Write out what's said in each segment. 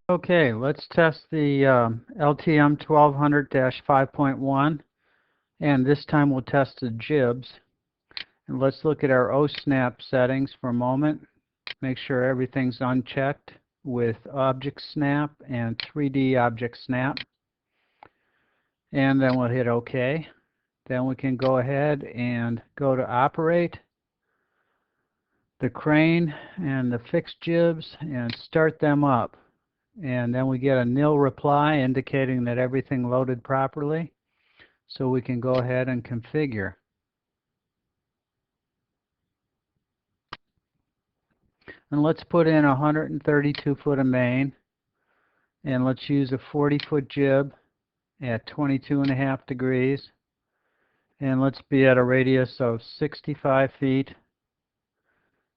Okay, let's test the LTM1200-5.1, and this time we'll test the jibs. And let's look at our OSNAP settings for a moment. Make sure everything's unchecked with Object Snap and 3D Object Snap. And then we'll hit OK. Then we can go ahead and go to Operate, the crane and the fixed jibs, and start them up. And then we get a nil reply indicating that everything loaded properly. So we can go ahead and configure. And let's put in 132 foot of main. And let's use a 40-foot jib at 22.5 degrees. And let's be at a radius of 65 feet.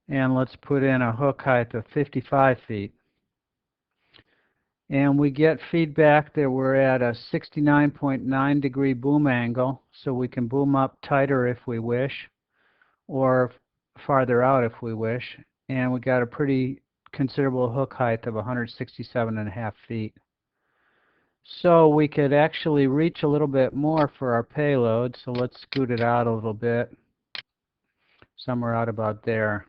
And let's put in a hook height of 55 feet. And we get feedback that we're at a 69.9 degree boom angle, so we can boom up tighter if we wish, or farther out if we wish. And we got a pretty considerable hook height of 167.5 feet. So we could actually reach a little bit more for our payload, so let's scoot it out a little bit, somewhere out about there.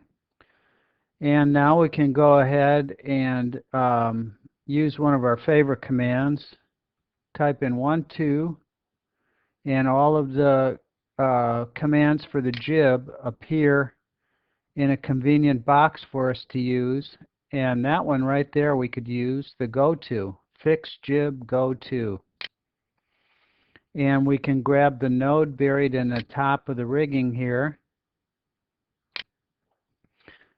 And now we can go ahead and use one of our favorite commands. Type in 1, 2, and all of the commands for the jib appear in a convenient box for us to use. And that one right there we could use, the go to, fix jib go to. And we can grab the node buried in the top of the rigging here.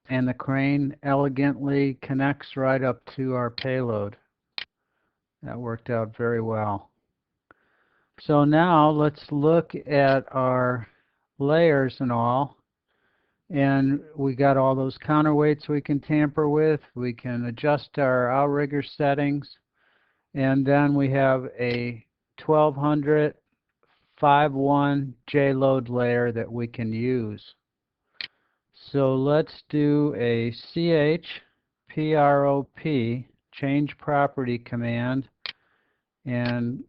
And the crane elegantly connects right up to our payload. That worked out very well. So now let's look at our layers and all. And we got all those counterweights we can tamper with. We can adjust our outrigger settings. And then we have a 1200 5.1 J-load layer that we can use. So let's do a CHPROP, change property command, and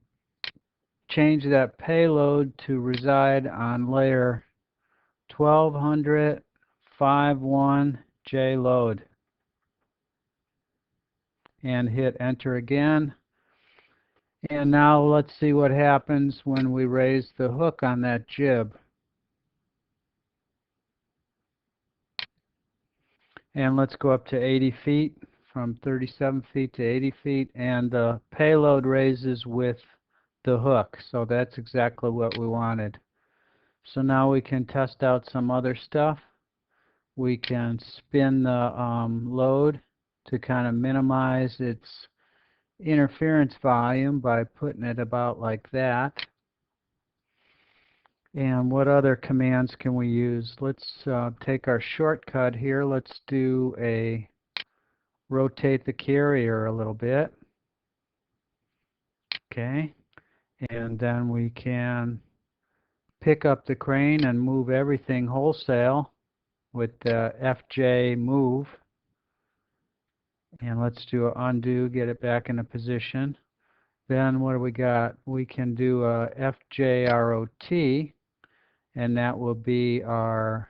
change that payload to reside on layer 1200 5.1 J-load. And hit enter again. And now let's see what happens when we raise the hook on that jib. And let's go up to 80 feet, from 37 feet to 80 feet, and the payload raises with the hook. So that's exactly what we wanted. So now we can test out some other stuff. We can spin the load to kind of minimize its interference volume by putting it about like that. And what other commands can we use? Let's take our shortcut here. Let's do a rotate the carrier a little bit. Okay. And then we can pick up the crane and move everything wholesale with the FJ move. And let's do an undo, get it back in a position. Then what do we got? We can do a FJROT, and that will be our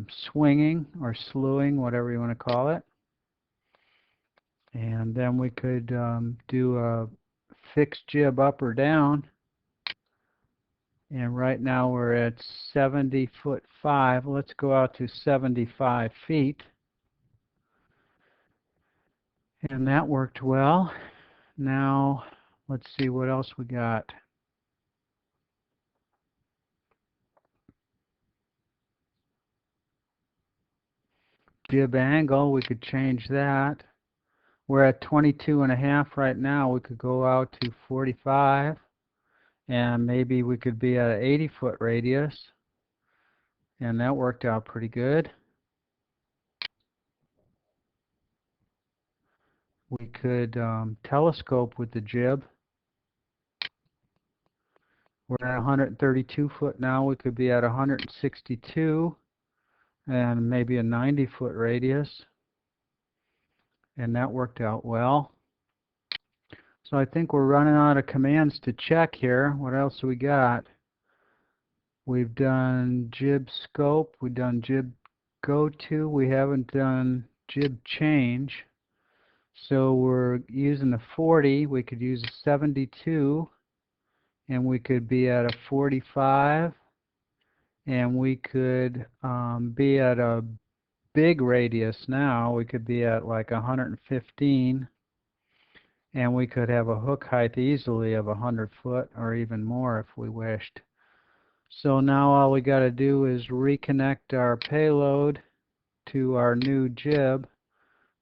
swinging or slewing, whatever you want to call it. And then we could do a fixed jib up or down. And right now we're at 70.5 feet. Let's go out to 75 feet. And that worked well. Now let's see what else we got. Jib angle, we could change that. We're at 22.5 right now. We could go out to 45, and maybe we could be at an 80-foot radius, and that worked out pretty good. We could telescope with the jib. We're at 132 foot now. We could be at 162 and maybe a 90-foot radius. and that worked out well. So I think we're running out of commands to check here. What else do we got? We've done jib scope, we've done jib go to, we haven't done jib change. So we're using the 40, we could use a 72, and we could be at a 45, and we could be at a big radius now. We could be at like 115, and we could have a hook height easily of 100 foot or even more if we wished. So now all we got to do is reconnect our payload to our new jib,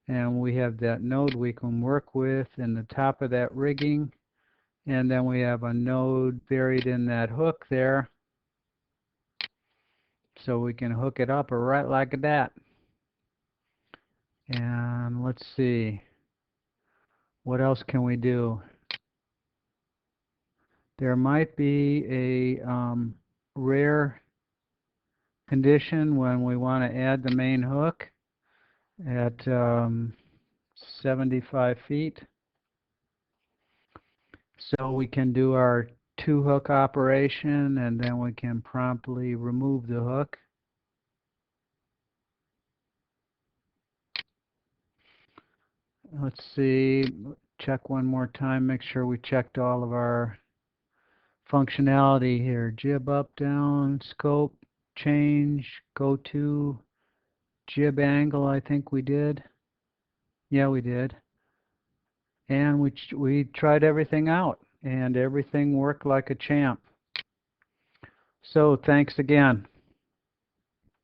and we have that node we can work with in the top of that rigging, and then we have a node buried in that hook there, so we can hook it up right like that. And let's see, what else can we do? There might be a rare condition when we want to add the main hook at 75 feet. So we can do our two hook operation, and then we can promptly remove the hook. Let's see, check one more time, make sure we checked all of our functionality here. Jib up, down, scope, change, go to, jib angle, I think we did. Yeah, we did. And we tried everything out, and everything worked like a champ. So thanks again.